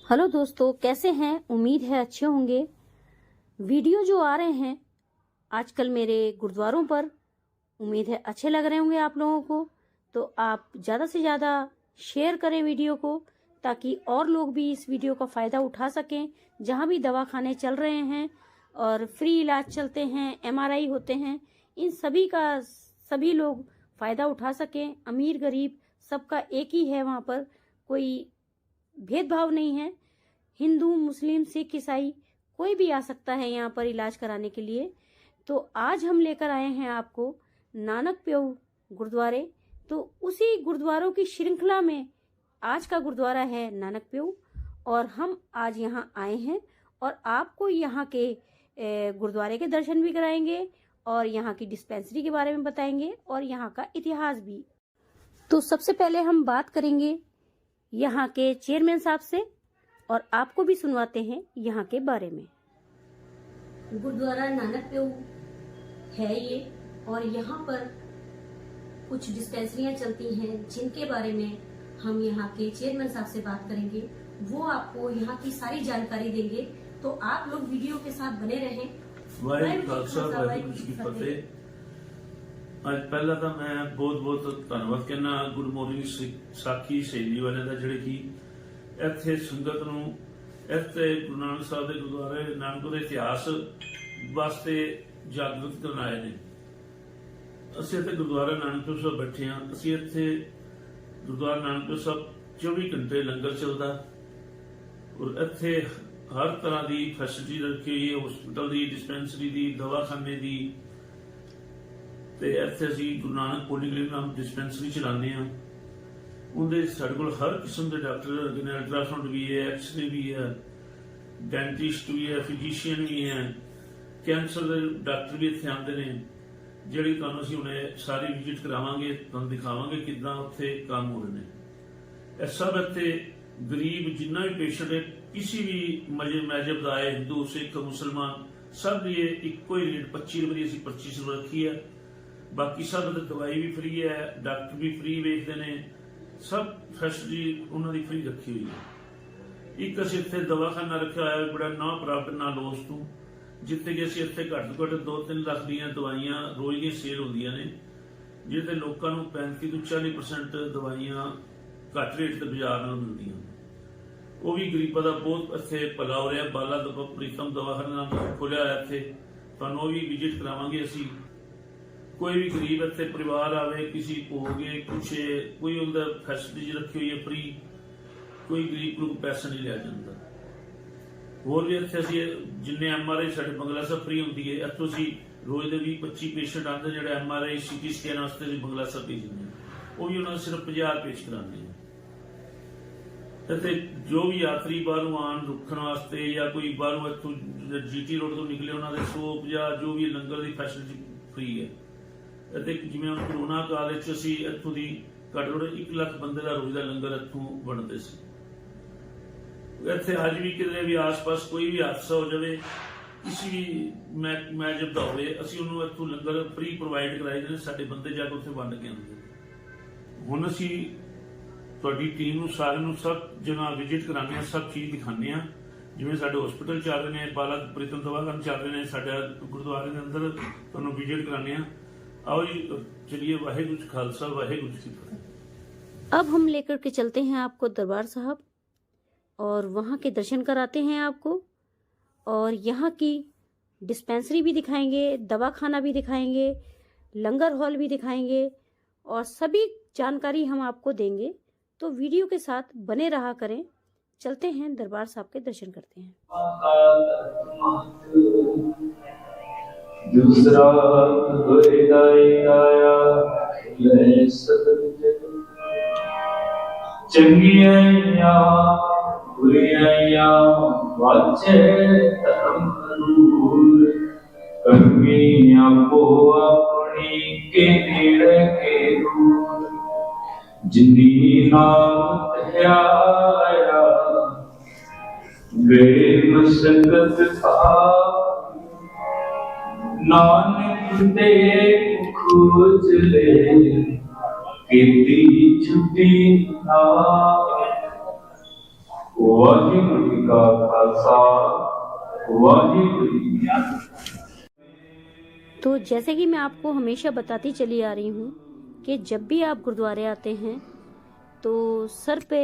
Hello दोस्तों, कैसे हैं? उम्मीद है अच्छे होंगे। वीडियो जो आ रहे हैं आजकल मेरे गुरुद्वारों पर, उम्मीद है अच्छे लग रहे होंगे आप लोगों को। तो आप ज़्यादा से ज़्यादा शेयर करें वीडियो को, ताकि और लोग भी इस वीडियो का फ़ायदा उठा सकें। जहां भी दवाखाने चल रहे हैं और फ्री इलाज चलते हैं, MRI होते हैं, इन सभी का सभी लोग फ़ायदा उठा सकें। अमीर गरीब सबका एक ही है, वहाँ पर कोई भेदभाव नहीं है। हिंदू, मुस्लिम, सिख, ईसाई कोई भी आ सकता है यहाँ पर इलाज कराने के लिए। तो आज हम लेकर आए हैं आपको नानक प्यो गुरुद्वारे। तो उसी गुरुद्वारों की श्रृंखला में आज का गुरुद्वारा है नानक प्यो, और हम आज यहाँ आए हैं और आपको यहाँ के गुरुद्वारे के दर्शन भी कराएंगे और यहाँ की डिस्पेंसरी के बारे में बताएंगे और यहाँ का इतिहास भी। तो सबसे पहले हम बात करेंगे यहाँ के चेयरमैन साहब से और आपको भी सुनवाते हैं यहाँ के बारे में। गुरुद्वारा नानक प्यो है ये, और यहाँ पर कुछ डिस्पेंसरियाँ चलती हैं जिनके बारे में हम यहाँ के चेयरमैन साहब से बात करेंगे। वो आपको यहाँ की सारी जानकारी देंगे, तो आप लोग वीडियो के साथ बने रहें। ਅੱਜ ਪਹਿਲਾਂ ਤਾਂ ਮੈਂ ਬਹੁਤ ਧੰਨਵਾਦ ਕਰਨਾ ਗੁਰੂ ਮੋਰੀ ਸਾਖੀ ਸੇਲੀ ਵਾਲੇ ਦਾ, ਜਿਹੜੇ ਕਿ ਇੱਥੇ ਸੰਗਤ ਨੂੰ ਇੱਥੇ ਗੁਰੂ ਨਾਨਕ ਸਾਹਿਬ ਦੇ ਗੁਰਦੁਆਰੇ ਨਾਨਕ ਦੇ ਇਤਿਹਾਸ ਵਾਸਤੇ ਜਾਗਰੂਕ ਕਰਨ ਆਏ ਨੇ। ਅਸੀਂ ਇੱਥੇ ਗੁਰਦੁਆਰਾ ਨਾਨਕਪੁਰ ਸਾਹਿਬ ਬੈਠੇ ਹਾਂ। ਅਸੀਂ ਇੱਥੇ ਗੁਰਦੁਆਰਾ ਨਾਨਕਪੁਰ ਸਾਹਿਬ 24 ਘੰਟੇ ਲੰਗਰ ਚੱਲਦਾ, ਔਰ ਇੱਥੇ ਹਰ ਤਰ੍ਹਾਂ ਦੀ ਫੈਸਿਲਿਟੀ ਰੱਖੀ ਹੋਈ ਹੈ, ਹਸਪੀਟਲ ਦੀ, ਡਿਸਪੈਂਸਰੀ ਦੀ, ਦਵਾਖਾਨੇ ਦੀ। ਤੇ ਇੱਥੇ ਅਸੀਂ ਗੁਰੂ ਨਾਨਕ ਪੋਲੀਕਲੀਨਿਕ ਨਾਮ ਡਿਸਪੈਂਸਰੀ ਚਲਾਉਂਦੇ ਹਾਂ। ਉਹਦੇ ਸਾਡੇ ਕੋਲ ਹਰ ਕਿਸਮ ਦੇ ਡਾਕਟਰ ਹੈਗੇ ਨੇ। ਅਲਟਰਾਸਾਊਂਡ ਵੀ ਹੈ, ਐਕਸਰੇ ਵੀ ਹੈ, ਡੈਂਟਿਸਟ ਵੀ ਹੈ, ਫਿਜ਼ੀਸ਼ੀਅਨ ਵੀ ਹੈ, ਕੈਂਸਰ ਦੇ ਡਾਕਟਰ ਵੀ ਇੱਥੇ ਆਉਂਦੇ ਨੇ, ਜਿਹੜੀ ਤੁਹਾਨੂੰ ਅਸੀਂ ਹੁਣੇ ਸਾਰੀ ਵਿਜ਼ਿਟ ਕਰਾਵਾਂਗੇ, ਤੁਹਾਨੂੰ ਦਿਖਾਵਾਂਗੇ ਕਿੱਦਾਂ ਉੱਥੇ ਕੰਮ ਹੋ ਰਹੇ ਨੇ। ਇਹ ਸਭ ਇੱਥੇ ਗਰੀਬ ਜਿੰਨਾ ਵੀ ਪੇਸ਼ੈਂਟ ਹੈ, ਕਿਸੇ ਵੀ ਮਜ਼ਹਬ ਦਾ ਹੈ, ਹਿੰਦੂ, ਸਿੱਖ, ਮੁਸਲਮਾਨ, ਸਭ ਲਈ ਇੱਕੋ ਹੀ ਰੇਟ 25 ਰੁਪਏ ਦੀ ਅਸੀਂ ਪਰਚੀ ਸ਼ੁਰੂ ਰੱਖੀ ਹੈ। ਬਾਕੀ ਸਭ ਦੀ ਦਵਾਈ ਵੀ ਫ੍ਰੀ ਹੈ, ਡਾਕਟਰ ਵੀ ਫ੍ਰੀ ਵੇਖਦੇ ਨੇ, ਸਭ ਫੈਸਿਲਿਟੀ ਉਹਨਾਂ ਦੀ ਫ੍ਰੀ ਰੱਖੀ ਹੋਈ ਹੈ। ਇੱਕ ਅਸੀਂ ਇੱਥੇ ਦਵਾਖਾਨਾ ਰੱਖਿਆ ਹੋਇਆ ਬੜਾ ਨਾ ਪ੍ਰਾਪਤ ਨਾ ਲੋਸ ਤੋਂ, ਜਿੱਥੇ ਕਿ ਅਸੀਂ ਇੱਥੇ ਘੱਟ ਤੋਂ ਘੱਟ 2-3 ਲੱਖ ਦੀਆਂ ਦਵਾਈਆਂ ਰੋਜ਼ ਦੀਆਂ ਸੇਲ ਹੁੰਦੀਆਂ ਨੇ, ਜਿਹਦੇ ਲੋਕਾਂ ਨੂੰ 35 ਤੋਂ 40% ਦਵਾਈਆਂ ਘੱਟ ਰੇਟ ਤੇ ਬਾਜ਼ਾਰ ਨਾਲ ਮਿਲਦੀਆਂ। ਉਹ ਵੀ ਗਰੀਬਾਂ ਦਾ ਬਹੁਤ ਇੱਥੇ ਭਲਾ ਹੋ ਰਿਹਾ। ਬਾਲਾ ਪ੍ਰੀਤਮ ਦਵਾਖਾਨਾ ਖੋਲਿਆ ਹੋਇਆ ਇੱਥੇ, ਤੁਹਾਨੂੰ ਉਹ ਵੀ ਵਿਜ਼ਿਟ ਕਰਾਵਾਂਗੇ ਅਸੀਂ। ਕੋਈ ਵੀ ਗਰੀਬ ਇੱਥੇ ਪਰਿਵਾਰ ਆਵੇ, ਕਿਸੇ ਹੋ ਗਏ ਕੁਛ, ਕੋਈ ਉਹਦਾ ਫੈਸਿਲਿਟੀ ਰੱਖੀ ਹੋਈ ਹੈ ਫ੍ਰੀ, ਕੋਈ ਗਰੀਬ ਨੂੰ ਪੈਸਾ ਨਹੀਂ ਲਿਆ ਜਾਂਦਾ। ਹੋਰ ਵੀ ਇੱਥੇ ਅਸੀਂ ਜਿੰਨੇ MRI ਸਾਡੇ ਬੰਗਲਾ ਸਾਹਿਬ ਫ੍ਰੀ ਹੁੰਦੀ ਹੈ, ਇੱਥੋਂ ਅਸੀਂ ਰੋਜ਼ ਦੇ 20-25 ਪੇਸ਼ੈਂਟ ਆਉਂਦੇ ਜਿਹੜੇ MRI CT ਸਕੈਨ ਵਾਸਤੇ ਅਸੀਂ ਬੰਗਲਾ ਸਾਹਿਬ ਭੇਜਦੇ ਹਾਂ, ਉਹ ਵੀ ਉਹਨਾਂ ਨੂੰ ਸਿਰਫ 50 ਪੇਸ਼ ਕਰਾਉਂਦੇ ਹਾਂ। ਇੱਥੇ ਜੋ ਵੀ ਯਾਤਰੀ ਬਾਹਰੋਂ ਆਉਣ ਰੁਕਣ ਵਾਸਤੇ, ਜਾਂ ਕੋਈ ਬਾਹਰੋਂ ਇੱਥੋਂ GT ਰੋਡ ਤੋਂ ਨਿਕਲੇ, ਉਹਨਾਂ ਦੇ 150 ਜੋ ਵੀ ਲੰਗਰ ਦੀ ਫੈਸਿਲਿਟੀ ਫ੍ਰੀ ਹੈ। ਅਤੇ ਜਿਵੇਂ ਹੁਣ ਕਰੋਨਾ ਕਾਲ ਵਿੱਚ ਅਸੀਂ ਇੱਥੋਂ ਦੀ ਘੱਟੋ ਘੱਟ 1 ਲੱਖ ਬੰਦੇ ਦਾ ਰੋਜ਼ ਦਾ ਲੰਗਰ ਇੱਥੋਂ ਬਣਦੇ ਸੀ। ਇੱਥੇ ਅੱਜ ਵੀ ਕਿਤੇ ਵੀ ਆਸ-ਪਾਸ ਕੋਈ ਵੀ ਹਾਦਸਾ ਹੋ ਜਾਵੇ, ਕਿਸੇ ਵੀ ਮਜ਼ਹਬ ਦਾ ਹੋਵੇ, ਅਸੀਂ ਉਹਨੂੰ ਇੱਥੋਂ ਲੰਗਰ ਫ੍ਰੀ ਪ੍ਰੋਵਾਈਡ ਕਰਾਈ ਜਾਂਦੇ। ਸਾਡੇ ਬੰਦੇ ਜਾ ਕੇ ਉੱਥੇ ਵੰਡ ਕੇ ਆਉਂਦੇ। ਹੁਣ ਅਸੀਂ ਤੁਹਾਡੀ ਟੀਮ ਨੂੰ ਸਾਰਿਆਂ ਨੂੰ ਸਭ ਜਗ੍ਹਾ ਵਿਜ਼ਿਟ ਕਰਾਉਂਦੇ ਹਾਂ, ਸਭ ਚੀਜ਼ ਦਿਖਾਉਂਦੇ ਹਾਂ। ਜਿਵੇਂ ਸਾਡੇ ਹਸਪੀਟਲ ਚੱਲ ਰਹੇ ਨੇ, ਬਾਲਾ ਪ੍ਰੀਤਮ ਦਵਾਖਾਨਾ ਚੱਲ ਰਹੇ ਨੇ, ਸਾਡੇ ਗੁਰਦੁਆਰੇ ਦੇ ਅੰਦਰ ਤੁਹਾਨੂੰ ਵਿਜ਼ਿਟ ਕਰਾਉਂਦੇ ਹਾਂ। आओ जी, चलिए, वाहेगुरु जी खालसा वाहेगुरु जी की फतेह। अब हम लेकर के चलते हैं आपको दरबार साहब, और वहाँ के दर्शन कराते हैं आपको, और यहाँ की डिस्पेंसरी भी दिखाएंगे, दवाखाना भी दिखाएंगे, लंगर हॉल भी दिखाएंगे, और सभी जानकारी हम आपको देंगे। तो वीडियो के साथ बने रहा करें। चलते हैं दरबार साहब के दर्शन करते हैं। दूसरा आया चंगिया बुरिया वाचे धर्म कर्मी आपो अपनी के नेड़े के दूर जिंदी नाम त्याया गए मशक्कत था नानक दे खोज ले किती छुट्टी वाहिगुरू जी का खालसा वाहिगुरू जी की फतेह। तो जैसे कि मैं आपको हमेशा बताती चली आ रही हूँ कि जब भी आप गुरुद्वारे आते हैं तो सर पे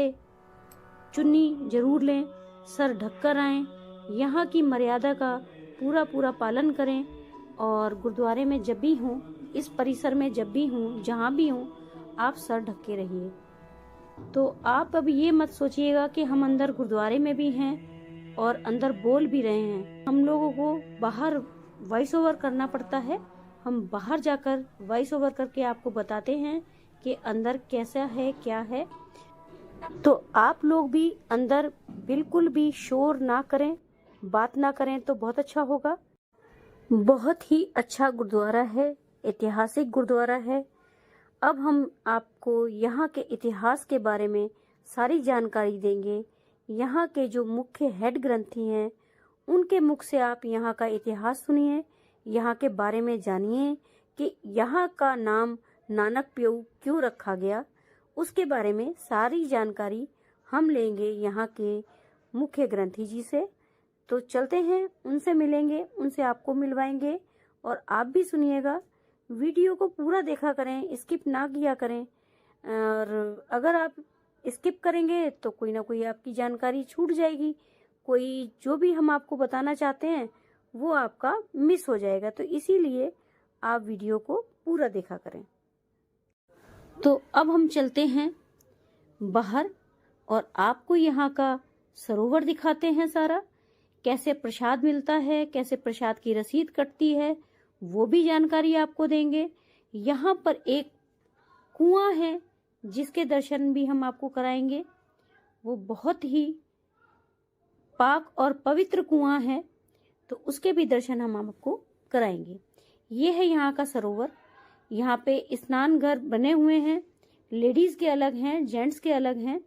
चुन्नी जरूर लें, सर ढककर आएं, यहाँ की मर्यादा का पूरा पालन करें। और गुरुद्वारे में जब भी हों, इस परिसर में जब भी हों, जहाँ भी हों, आप सर ढक के रहिए। तो आप अब ये मत सोचिएगा कि हम अंदर गुरुद्वारे में भी हैं और अंदर बोल भी रहे हैं। हम लोगों को बाहर वॉइस ओवर करना पड़ता है, हम बाहर जाकर वॉइस ओवर करके आपको बताते हैं कि अंदर कैसा है, क्या है। तो आप लोग भी अंदर बिल्कुल भी शोर ना करें, बात ना करें तो बहुत अच्छा होगा। बहुत ही अच्छा गुरुद्वारा है, ऐतिहासिक गुरुद्वारा है। अब हम आपको यहाँ के इतिहास के बारे में सारी जानकारी देंगे। यहाँ के जो मुख्य हेड ग्रंथी हैं उनके मुख से आप यहाँ का इतिहास सुनिए, यहाँ के बारे में जानिए कि यहाँ का नाम नानक प्यऊ क्यों रखा गया। उसके बारे में सारी जानकारी हम लेंगे यहाँ के मुख्य ग्रंथी जी से। तो चलते हैं, उनसे मिलेंगे, उनसे आपको मिलवाएंगे और आप भी सुनिएगा। वीडियो को पूरा देखा करें, स्किप ना किया करें। और अगर आप स्किप करेंगे तो कोई ना कोई आपकी जानकारी छूट जाएगी, कोई जो भी हम आपको बताना चाहते हैं वो आपका मिस हो जाएगा। तो इसीलिए आप वीडियो को पूरा देखा करें। तो अब हम चलते हैं बाहर और आपको यहाँ का सरोवर दिखाते हैं सारा, कैसे प्रसाद मिलता है, कैसे प्रसाद की रसीद कटती है, वो भी जानकारी आपको देंगे। यहाँ पर एक कुआं है जिसके दर्शन भी हम आपको कराएंगे। वो बहुत ही पाक और पवित्र कुआं है, तो उसके भी दर्शन हम आपको कराएंगे। ये है यहाँ का सरोवर। यहाँ पे स्नान घर बने हुए हैं, लेडीज के अलग हैं, जेंट्स के अलग हैं।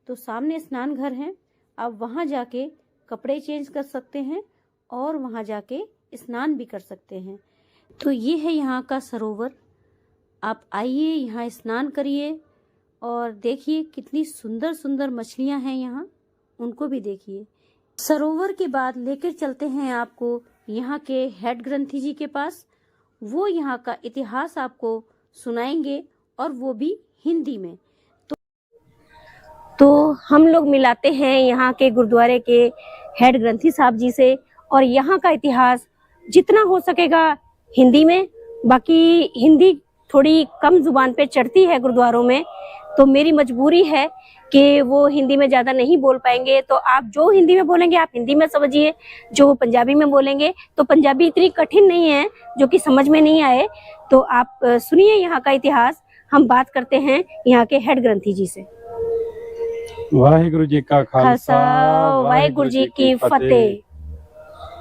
तो सामने स्नान घर हैं, आप वहाँ जाके कपड़े चेंज कर सकते हैं और वहाँ जाके स्नान भी कर सकते हैं। तो ये है यहाँ का सरोवर। आप आइए, यहाँ स्नान करिए और देखिए कितनी सुंदर सुंदर मछलियाँ हैं यहाँ, उनको भी देखिए। सरोवर के बाद लेकर चलते हैं आपको यहाँ के हेड ग्रंथी जी के पास। वो यहाँ का इतिहास आपको सुनाएंगे और वो भी हिंदी में। तो हम लोग मिलाते हैं यहाँ के गुरुद्वारे के हेड ग्रंथी साहब जी से और यहाँ का इतिहास जितना हो सकेगा हिंदी में। बाकी हिंदी थोड़ी कम जुबान पे चढ़ती है गुरुद्वारों में, तो मेरी मजबूरी है कि वो हिंदी में ज़्यादा नहीं बोल पाएंगे। तो आप जो हिंदी में बोलेंगे आप हिंदी में समझिए, जो पंजाबी में बोलेंगे तो पंजाबी इतनी कठिन नहीं है जो कि समझ में नहीं आए। तो आप सुनिए यहाँ का इतिहास। हम बात करते हैं यहाँ के हेड ग्रंथी जी से। वाहिगुरु जी का खालसा वाहिगुरु जी की फतेह।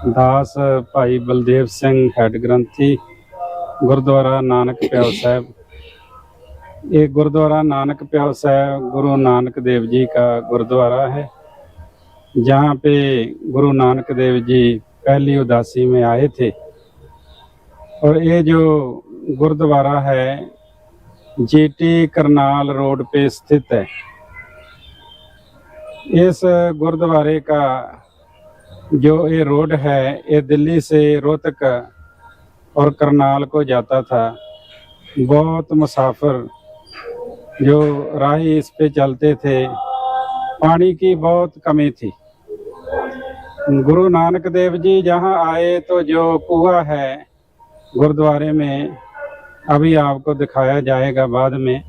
दास भाई बलदेव सिंह हेड ग्रंथी गुरुद्वारा नानक प्याऊ साहब। ये गुरुद्वारा नानक प्याऊ साहब गुरु नानक देव जी का गुरुद्वारा है, जहाँ पे गुरु नानक देव जी पहली उदासी में आए थे। और ये जो गुरुद्वारा है जीटी करनाल रोड पे स्थित है। इस गुरुद्वारे का जो ये रोड है ये दिल्ली से रोहतक और करनाल को जाता था। बहुत मुसाफिर जो राही इस पे चलते थे, पानी की बहुत कमी थी। गुरु नानक देव जी जहाँ आए तो जो कुआं है गुरुद्वारे में, अभी आपको दिखाया जाएगा बाद में,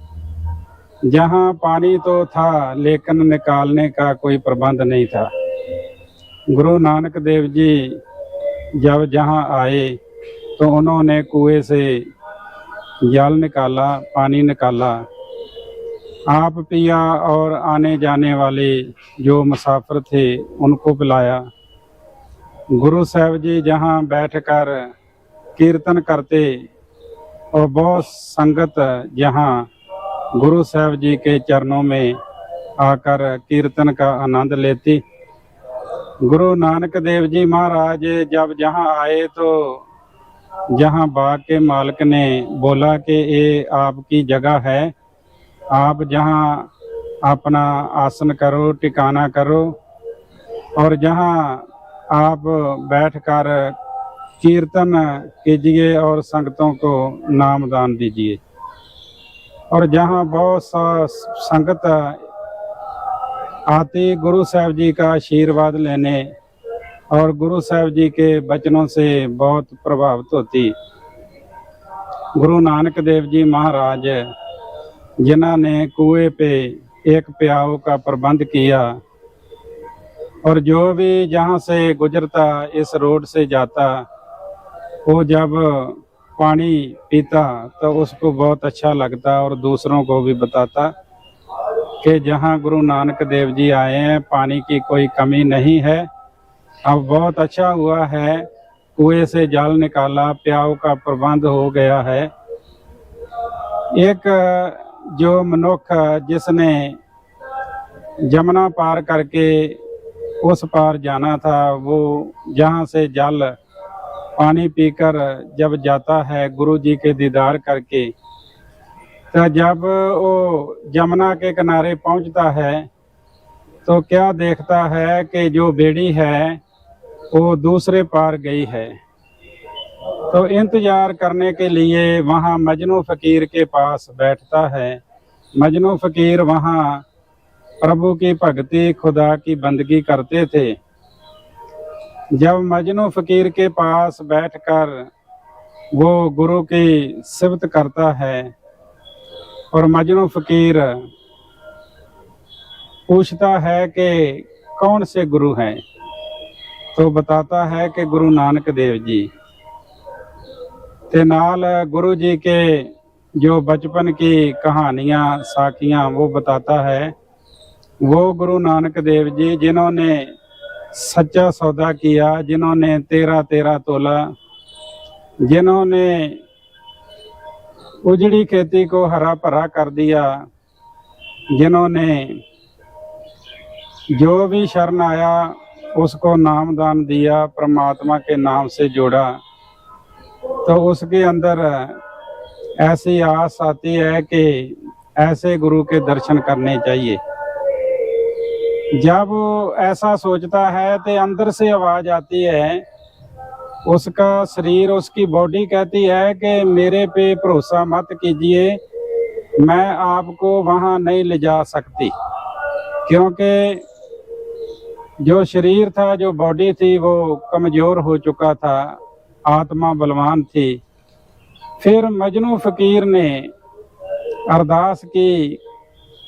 जहाँ पानी तो था लेकिन निकालने का कोई प्रबंध नहीं था। गुरु नानक देव जी जब जहाँ आए तो उन्होंने कुएं से जल निकाला, पानी निकाला, आप पिया और आने जाने वाले जो मुसाफिर थे उनको पिलाया। गुरु साहब जी जहाँ बैठकर कीर्तन करते और बहुत संगत जहाँ गुरु साहब जी के चरणों में आकर कीर्तन का आनंद लेती। गुरु नानक देव जी महाराज जब जहाँ आए तो जहाँ बाग के मालिक ने बोला कि ये आपकी जगह है, आप जहाँ अपना आसन करो, टिकाना करो, और जहाँ आप बैठकर कीर्तन कीजिए और संगतों को नाम दान दीजिए। और जहाँ बहुत सा संगत आती गुरु साहब जी का आशीर्वाद लेने और गुरु साहब जी के वचनों से बहुत प्रभावित होती। गुरु नानक देव जी महाराज जिन्होंने कुएं पे एक प्याऊ का प्रबंध किया, और जो भी जहाँ से गुजरता इस रोड से जाता, वो जब पानी पीता तो उसको बहुत अच्छा लगता और दूसरों को भी बताता कि जहाँ गुरु नानक देव जी आए हैं पानी की कोई कमी नहीं है। अब बहुत अच्छा हुआ है, कुएं से जल निकाला, प्याऊ का प्रबंध हो गया है। एक जो मनुष्य जिसने जमुना पार करके उस पार जाना था, वो जहाँ से जल पानी पीकर जब जाता है गुरु जी के दीदार करके, तो जब वो जमुना के किनारे पहुँचता है तो क्या देखता है कि जो बेड़ी है वो दूसरे पार गई है। तो इंतजार करने के लिए वहाँ मजनू फकीर के पास बैठता है। मजनू फकीर वहाँ प्रभु की भक्ति, खुदा की बंदगी करते थे। जब मजनू फकीर के पास बैठकर वो गुरु की सिफत करता है और मजनू फकीर पूछता है कि कौन से गुरु हैं, तो बताता है कि गुरु नानक देव जी। ते नाल गुरु जी के जो बचपन की कहानियाँ साखियाँ वो बताता है। वो गुरु नानक देव जी जिन्होंने सच्चा सौदा किया, जिन्होंने 13-13 तोला, जिन्होंने उजड़ी खेती को हरा भरा कर दिया, जिन्होंने जो भी शरण आया उसको नाम दान दिया, परमात्मा के नाम से जोड़ा, तो उसके अंदर ऐसी आस आती है कि ऐसे गुरु के दर्शन करने चाहिए। जब ऐसा सोचता है तो अंदर से आवाज आती है, उसका शरीर, उसकी बॉडी कहती है कि मेरे पे भरोसा मत कीजिए, मैं आपको वहां नहीं ले जा सकती। क्योंकि जो शरीर था, जो बॉडी थी, वो कमजोर हो चुका था, आत्मा बलवान थी। फिर मजनू फकीर ने अरदास की,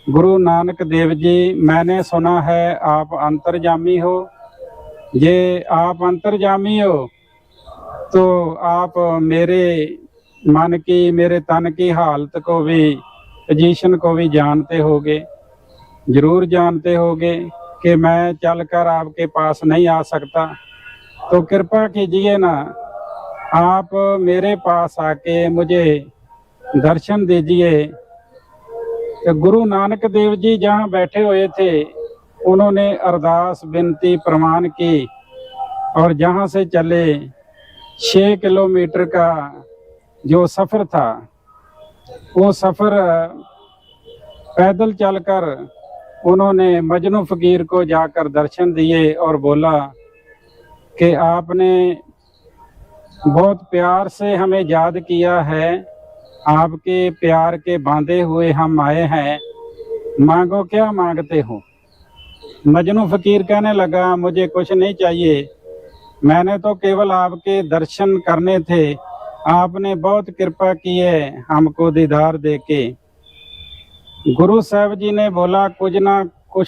गुरु नानक देव जी, मैंने सुना है आप अंतर्जामी हो। ये आप अंतर्जामी हो तो आप मेरे मन की, मेरे तन की हालत को भी, पोजीशन को भी जानते होगे, जरूर जानते होगे कि मैं चलकर आपके पास नहीं आ सकता। तो कृपा कीजिए ना, आप मेरे पास आके मुझे दर्शन दीजिए। तो गुरु नानक देव जी जहाँ बैठे हुए थे, उन्होंने अरदास विनती प्रमाण की और जहाँ से चले 6 किलोमीटर का जो सफ़र था, वो सफ़र पैदल चलकर उन्होंने मजनू फकीर को जाकर दर्शन दिए और बोला कि आपने बहुत प्यार से हमें याद किया है, आपके प्यार के बांधे हुए हम आए हैं, मांगो क्या मांगते हो। मजनू फकीर कहने लगा, मुझे कुछ नहीं चाहिए, मैंने तो केवल आपके दर्शन करने थे, आपने बहुत कृपा की है हमको दीदार देके। गुरु साहब जी ने बोला, कुछ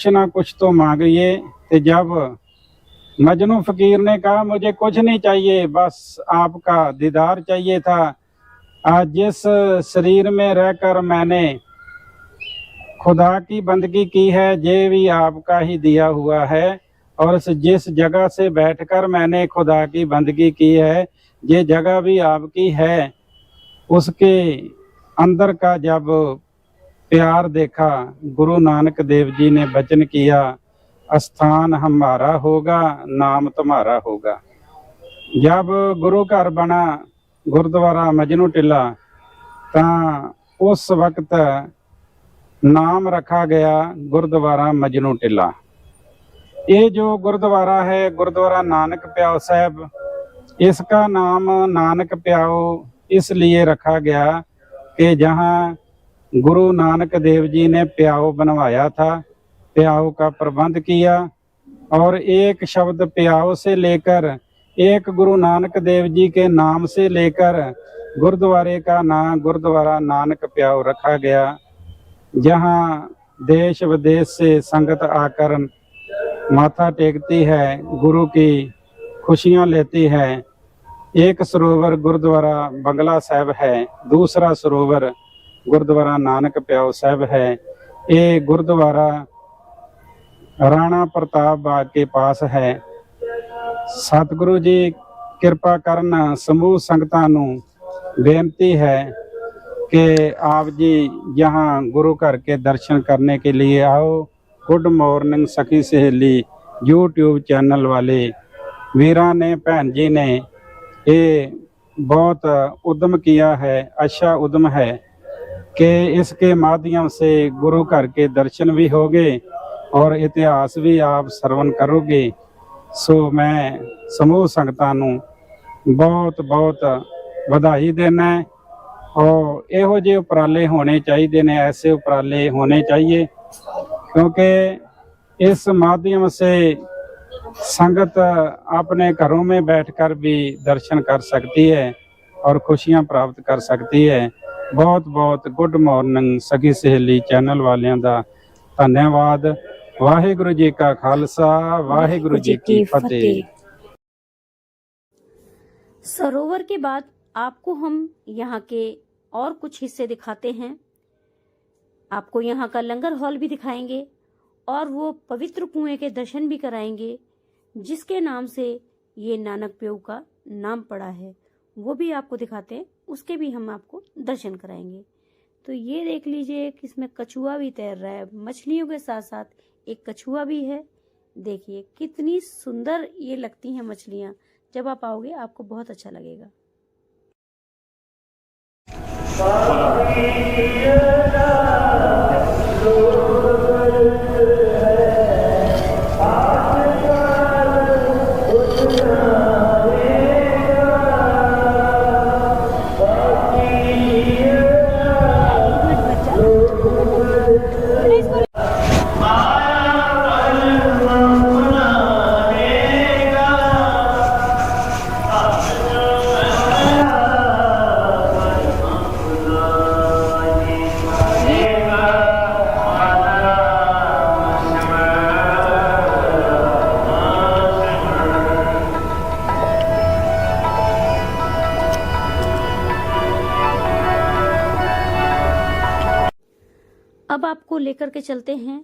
ना कुछ तो मांगिए। तो जब मजनू फकीर ने कहा, मुझे कुछ नहीं चाहिए, बस आपका दीदार चाहिए था। आज जिस शरीर में रहकर मैंने खुदा की बंदगी की है, ये भी आपका ही दिया हुआ है, और जिस जगह से बैठकर मैंने खुदा की बंदगी की है, ये जगह भी आपकी है। उसके अंदर का जब प्यार देखा, गुरु नानक देव जी ने वचन किया, स्थान हमारा होगा, नाम तुम्हारा होगा। जब गुरु घर बना गुरुद्वारा मजनू टिला, तो उस वक्त नाम रखा गया गुरुद्वारा मजनू टिला। ये जो गुरुद्वारा है, गुरुद्वारा नानक प्याओ साहब, इसका नाम नानक प्याओ इसलिए रखा गया कि जहाँ गुरु नानक देव जी ने प्याओ बनवाया था, प्याओ का प्रबंध किया, और एक शब्द प्याओ से लेकर एक गुरु नानक देव जी के नाम से लेकर गुरुद्वारे का नाम गुरुद्वारा नानक प्याओ रखा गया, जहाँ देश विदेश से संगत आकर माथा टेकती है, गुरु की खुशियाँ लेती है। एक सरोवर गुरुद्वारा बंगला साहब है, दूसरा सरोवर गुरुद्वारा नानक प्याओ साहब है। ये गुरुद्वारा राणा प्रताप बाग के पास है। सतगुरु जी किरपा करन समूह संगतां नूं बेनती है कि आप जी यहाँ गुरु घर के दर्शन करने के लिए आओ। गुड मॉर्निंग सखी सहेली यूट्यूब चैनल वाले वीरा ने, भैन जी ने ये बहुत उद्यम किया है, अच्छा उद्यम है कि इसके माध्यम से गुरु घर के दर्शन भी होंगे और इतिहास भी आप श्रवण करोगे। सो मैं समूह संगतां नूं बहुत बहुत ਵਧਾਈ देना है। और ਇਹੋ ਜਿਹੇ ਉਪਰਾਲੇ होने चाहिए ने, ऐसे उपराले होने चाहिए, क्योंकि इस माध्यम से संगत अपने घरों में बैठकर भी दर्शन कर सकती है और खुशियां प्राप्त कर सकती है। बहुत बहुत गुड मॉर्निंग सखी सहेली चैनल वालियां दा धन्यवाद। वाहिगुरु जी का खालसा, वाहिगुरु जी की फतेह। सरोवर के बाद आपको हम यहाँ के और कुछ हिस्से दिखाते हैं। आपको यहाँ का लंगर हॉल भी दिखाएंगे और वो पवित्र कुएं के दर्शन भी कराएंगे जिसके नाम से ये नानक प्याऊ का नाम पड़ा है, वो भी आपको दिखाते हैं, उसके भी हम आपको दर्शन कराएंगे। तो ये देख लीजिए कि इसमें कछुआ भी तैर रहा है, मछलियों के साथ साथ एक कछुआ भी है। देखिए कितनी सुंदर ये लगती हैं मछलियाँ, जब आप आओगे आपको बहुत अच्छा लगेगा। अब आपको लेकर के चलते हैं,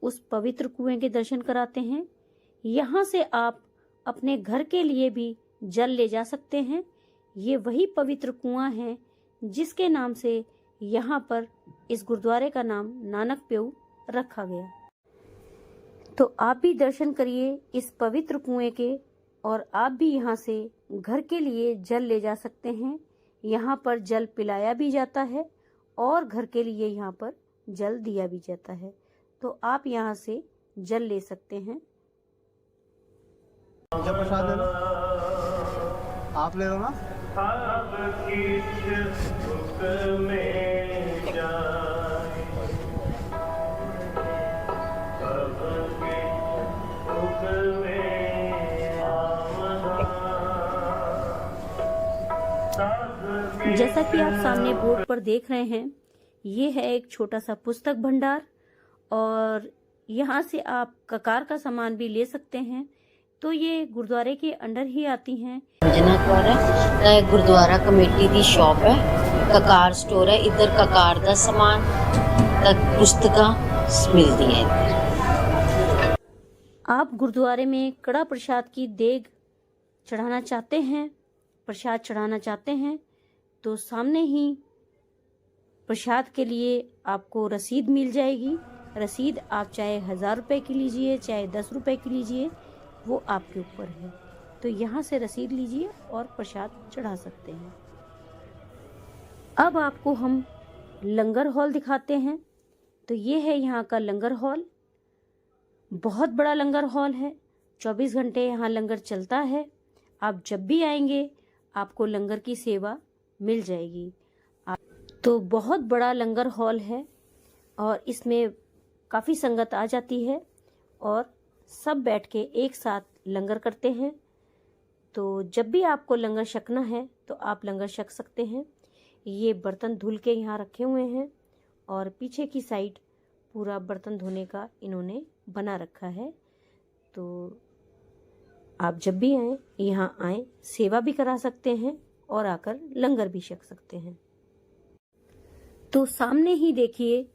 उस पवित्र कुएं के दर्शन कराते हैं। यहाँ से आप अपने घर के लिए भी जल ले जा सकते हैं। ये वही पवित्र कुआं है जिसके नाम से यहाँ पर इस गुरुद्वारे का नाम नानक प्याऊ रखा गया। तो आप भी दर्शन करिए इस पवित्र कुएं के, और आप भी यहाँ से घर के लिए जल ले जा सकते हैं। यहाँ पर जल पिलाया भी जाता है और घर के लिए यहाँ पर जल दिया भी जाता है, तो आप यहाँ से जल ले सकते हैं। जब प्रसाद ले लो, आप ले लो ना। जैसा कि आप सामने बोर्ड पर देख रहे हैं, ये है एक छोटा सा पुस्तक भंडार, और यहाँ से आप ककार का सामान भी ले सकते हैं। तो ये गुरुद्वारे के अंडर ही आती हैं। योजना द्वारा गुरुद्वारा कमेटी की शॉप है, ककार स्टोर है। इधर ककार का सामान तक पुस्तकां मिलती है। आप गुरुद्वारे में कड़ा प्रसाद की देग चढ़ाना चाहते हैं, प्रसाद चढ़ाना चाहते हैं, तो सामने ही प्रसाद के लिए आपको रसीद मिल जाएगी। रसीद आप चाहे 1000 रुपये की लीजिए, चाहे 10 रुपये की लीजिए, वो आपके ऊपर है। तो यहाँ से रसीद लीजिए और प्रसाद चढ़ा सकते हैं। अब आपको हम लंगर हॉल दिखाते हैं। तो ये है यहाँ का लंगर हॉल। बहुत बड़ा लंगर हॉल है, 24 घंटे यहाँ लंगर चलता है। आप जब भी आएंगे आपको लंगर की सेवा मिल जाएगी। तो बहुत बड़ा लंगर हॉल है और इसमें काफ़ी संगत आ जाती है और सब बैठ के एक साथ लंगर करते हैं। तो जब भी आपको लंगर छकना है तो आप लंगर छक सकते हैं। ये बर्तन धुल के यहाँ रखे हुए हैं और पीछे की साइड पूरा बर्तन धोने का इन्होंने बना रखा है। तो आप जब भी आएँ यहाँ आएँ, सेवा भी करा सकते हैं और आकर लंगर भी छक सकते हैं। तो सामने ही देखिए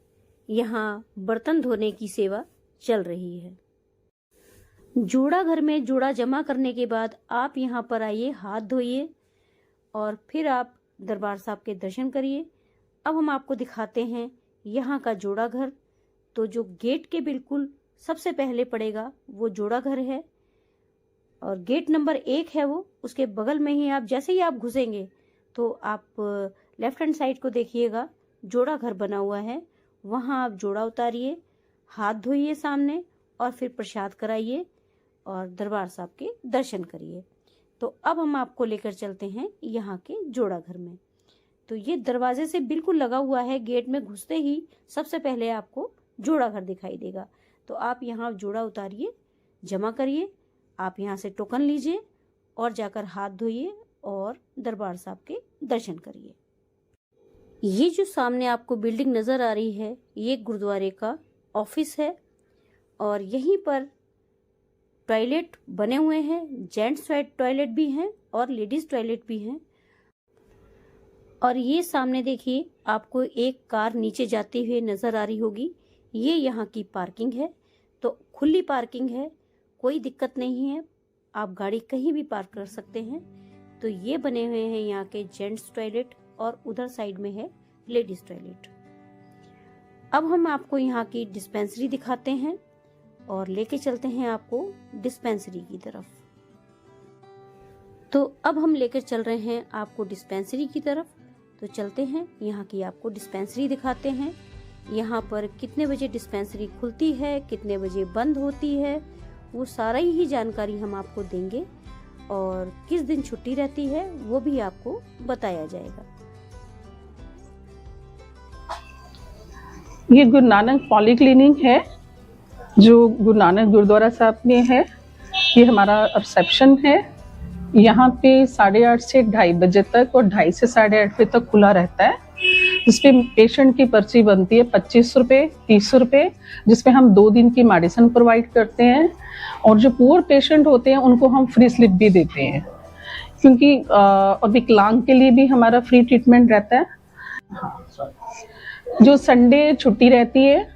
यहाँ बर्तन धोने की सेवा चल रही है। जोड़ा घर में जोड़ा जमा करने के बाद आप यहाँ पर आइए, हाथ धोइए और फिर आप दरबार साहब के दर्शन करिए। अब हम आपको दिखाते हैं यहाँ का जोड़ा घर। तो जो गेट के बिल्कुल सबसे पहले पड़ेगा वो जोड़ा घर है और गेट नंबर 1 है वो। उसके बगल में ही आप जैसे ही आप घुसेंगे तो आप लेफ्ट हैंड साइड को देखिएगा, जोड़ा घर बना हुआ है। वहाँ आप जोड़ा उतारिए, हाथ धोइए सामने और फिर प्रसाद कराइए और दरबार साहब के दर्शन करिए। तो अब हम आपको लेकर चलते हैं यहाँ के जोड़ा घर में। तो ये दरवाजे से बिल्कुल लगा हुआ है, गेट में घुसते ही सबसे पहले आपको जोड़ा घर दिखाई देगा। तो आप यहाँ जोड़ा उतारिए, जमा करिए, आप यहाँ से टोकन लीजिए और जाकर हाथ धोइए और दरबार साहब के दर्शन करिए। ये जो सामने आपको बिल्डिंग नज़र आ रही है ये गुरुद्वारे का ऑफिस है और यहीं पर टॉयलेट बने हुए हैं। जेंट्स टॉयलेट भी हैं और लेडीज़ टॉयलेट भी हैं। और ये सामने देखिए आपको एक कार नीचे जाती हुई नज़र आ रही होगी, ये यहाँ की पार्किंग है। तो खुली पार्किंग है, कोई दिक्कत नहीं है, आप गाड़ी कहीं भी पार्क कर सकते हैं। तो ये बने हुए हैं यहाँ के जेंट्स टॉयलेट और उधर साइड में है लेडीज टॉयलेट। अब हम आपको यहाँ की डिस्पेंसरी दिखाते हैं और लेके चलते हैं आपको डिस्पेंसरी की तरफ। तो अब हम लेकर चल रहे हैं आपको डिस्पेंसरी की तरफ। तो चलते हैं, यहाँ की आपको डिस्पेंसरी दिखाते हैं। यहाँ पर कितने बजे डिस्पेंसरी खुलती है, कितने बजे बंद होती है, वो सारा ही जानकारी हम आपको देंगे और किस दिन छुट्टी रहती है वो भी आपको बताया जाएगा। ये गुरु नानक पॉलीक्लिनिक है जो गुरु नानक गुरुद्वारा साहब में है। ये हमारा रिसेप्शन है। यहाँ पे 8:30 से 2:30 बजे तक और 2:30 से 8:30 बजे तक खुला रहता है। जिसपे पेशेंट की पर्ची बनती है 25 रुपये, 30 रुपये, जिसपे हम 2 दिन की मेडिसिन प्रोवाइड करते हैं। और जो पुअर पेशेंट होते हैं उनको हम फ्री स्लिप भी देते हैं, क्योंकि और विकलांग के लिए भी हमारा फ्री ट्रीटमेंट रहता है। जो संडे छुट्टी रहती है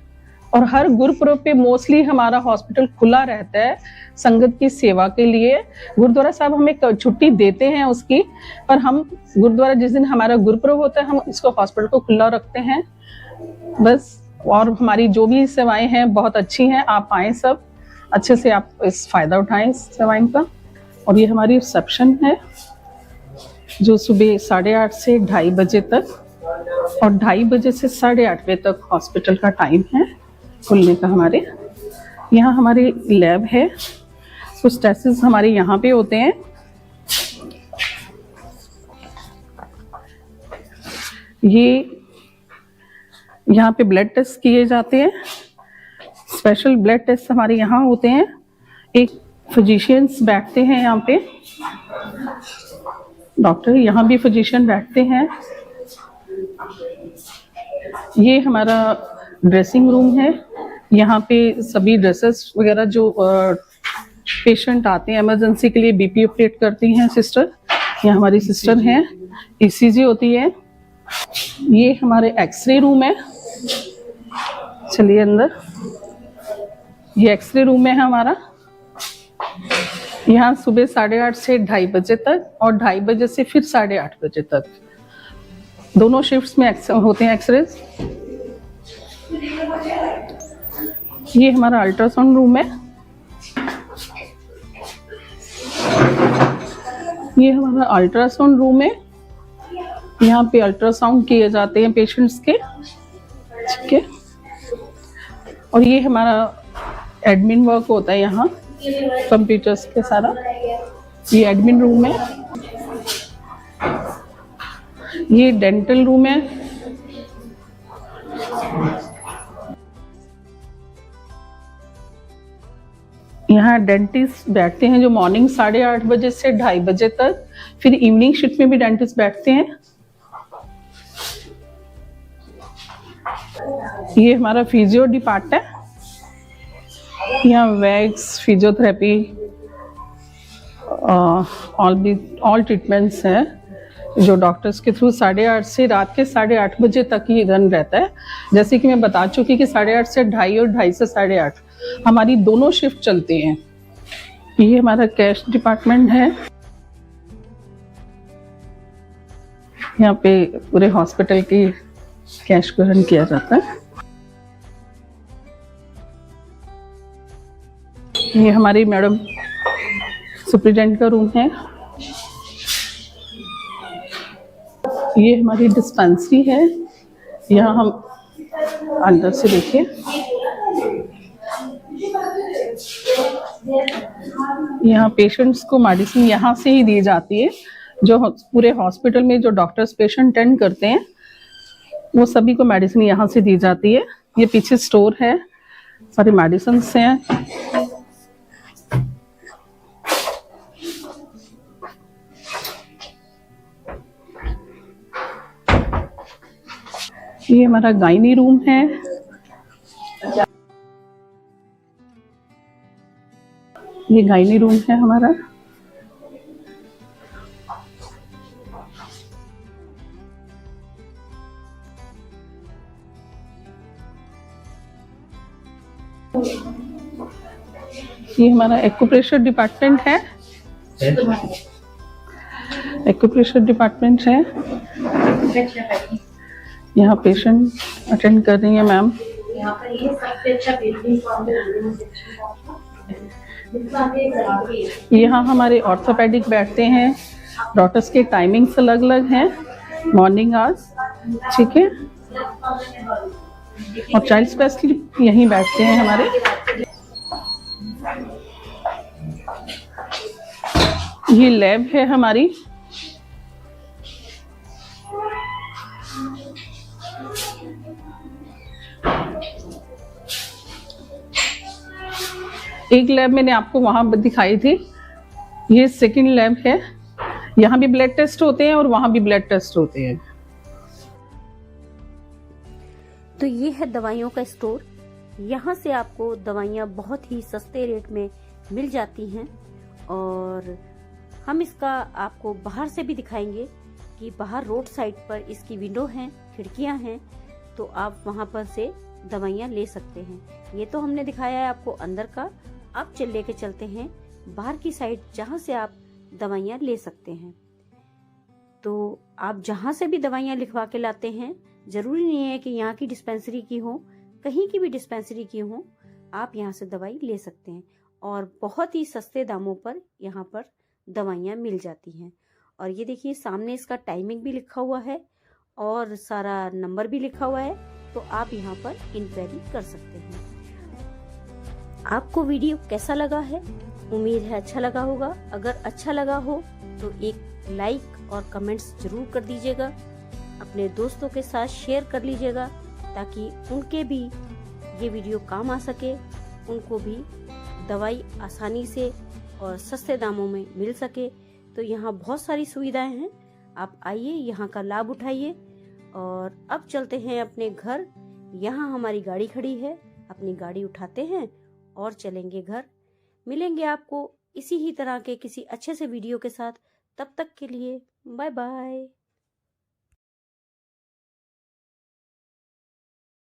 और हर गुरुपुरब पे मोस्टली हमारा हॉस्पिटल खुला रहता है संगत की सेवा के लिए। गुरुद्वारा साहब हमें छुट्टी देते हैं उसकी, पर हम गुरुद्वारा जिस दिन हमारा गुरुपुरब होता है हम इसको हॉस्पिटल को खुला रखते हैं बस। और हमारी जो भी सेवाएं हैं बहुत अच्छी हैं, आप आएँ सब अच्छे से, आप इस फायदा उठाएं इस सेवाएं का। और ये हमारी रिसेप्शन है जो सुबह 8:30 से 2:30 बजे तक और 2:30 बजे से 8:30 बजे तक हॉस्पिटल का टाइम है खुलने का हमारे। यहाँ हमारे लैब है, कुछ टेस्ट हमारे यहाँ पे होते हैं। ये यहाँ पे ब्लड टेस्ट किए जाते हैं, स्पेशल ब्लड टेस्ट हमारे यहाँ होते हैं। एक फिजिशियंस बैठते हैं यहाँ पे, डॉक्टर, यहाँ भी फिजिशियन बैठते हैं। ये हमारा ड्रेसिंग रूम है। यहाँ पे सभी ड्रेसेस वगैरह जो पेशेंट आते हैं इमरजेंसी के लिए, बीपी ऑपरेट करती हैं सिस्टर, ये हमारी सिस्टर हैं। ईसीजी होती है। ये हमारे एक्सरे रूम है, चलिए अंदर। ये एक्सरे रूम है हमारा। यहाँ सुबह 8:30 से 2:30 बजे तक और 2:30 बजे से फिर 8:30 बजे तक, दोनों शिफ्ट्स में होते हैं एक्सरे। ये हमारा अल्ट्रासाउंड रूम है। ये हमारा अल्ट्रासाउंड रूम है। यहाँ पे अल्ट्रासाउंड किए जाते हैं पेशेंट्स के, ठीक है। और ये हमारा एडमिन वर्क होता है यहाँ कंप्यूटर्स के सारा। ये एडमिन रूम है, ये डेंटल रूम है, यहाँ डेंटिस्ट बैठते हैं जो मॉर्निंग 8:30 बजे से 2:30 बजे तक, फिर इवनिंग शिफ्ट में भी डेंटिस्ट बैठते हैं। ये हमारा फिजियो डिपार्टमेंट है, यहाँ वैक्स, फिजियोथेरेपी, ऑल ट्रीटमेंट्स हैं जो डॉक्टर्स के थ्रू 8:30 से रात के 8:30 बजे तक ये रन रहता है। जैसे कि मैं बता चुकी कि 8:30 से 2:30 और 2:30 से 8:30 हमारी दोनों शिफ्ट चलती हैं। ये हमारा कैश डिपार्टमेंट है, यहाँ पे पूरे हॉस्पिटल की कैश को रन किया जाता है। ये हमारी मैडम सुप्रिटेंडेंट का रूम है, ये हमारी डिस्पेंसरी है, यहाँ हम अंदर से देखिए, यहाँ पेशेंट्स को मेडिसिन यहाँ से ही दी जाती है। जो पूरे हॉस्पिटल में जो डॉक्टर्स पेशेंट अटेंड करते हैं वो सभी को मेडिसिन यहाँ से दी जाती है। ये पीछे स्टोर है, सारी मेडिसिन हैं। ये हमारा गायनी रूम है, ये गायनी रूम है हमारा। ये हमारा एक्यूप्रेशर डिपार्टमेंट है, एक्यूप्रेशर डिपार्टमेंट है। यहाँ पेशेंट अटेंड कर रही है मैम। यहाँ हमारे ऑर्थोपेडिक बैठते हैं, डॉक्टर्स के टाइमिंग्स अलग अलग हैं, मॉर्निंग आवर्स, ठीक है, और चाइल्ड स्पेशलिस्ट यहीं बैठते हैं हमारे। ये लैब है हमारी, एक लैब मैंने आपको वहां दिखाई थी, ये सेकंड लैब है। यहाँ भी ब्लड टेस्ट होते हैं और वहां भी ब्लड टेस्ट होते हैं। तो ये है दवाइयों का स्टोर। यहाँ से आपको दवाइयाँ बहुत ही सस्ते रेट में मिल जाती हैं, और हम इसका आपको बाहर से भी दिखाएंगे कि बाहर रोड साइड पर इसकी विंडो हैं, खिड़कियां हैं, तो आप वहां पर से दवाइयाँ ले सकते हैं। ये तो हमने दिखाया है आपको अंदर का, अब लेके चलते हैं बाहर की साइड जहां से आप दवाइयाँ ले सकते हैं। तो आप जहां से भी दवाइयाँ लिखवा के लाते हैं, जरूरी नहीं है कि यहाँ की डिस्पेंसरी की हो, कहीं की भी डिस्पेंसरी की हो, आप यहाँ से दवाई ले सकते हैं और बहुत ही सस्ते दामों पर यहाँ पर दवाइयाँ मिल जाती हैं। और ये देखिए सामने इसका टाइमिंग भी लिखा हुआ है और सारा नंबर भी लिखा हुआ है, तो आप यहाँ पर इंक्वायरी कर सकते हैं। आपको वीडियो कैसा लगा है? उम्मीद है अच्छा लगा होगा। अगर अच्छा लगा हो तो एक लाइक और कमेंट्स जरूर कर दीजिएगा, अपने दोस्तों के साथ शेयर कर लीजिएगा ताकि उनके भी ये वीडियो काम आ सके, उनको भी दवाई आसानी से और सस्ते दामों में मिल सके। तो यहाँ बहुत सारी सुविधाएं हैं, आप आइए यहाँ का लाभ उठाइए। और अब चलते हैं अपने घर। यहाँ हमारी गाड़ी खड़ी है, अपनी गाड़ी उठाते हैं और चलेंगे घर। मिलेंगे आपको इसी ही तरह के किसी अच्छे से वीडियो के साथ। तब तक के लिए बाय बाय।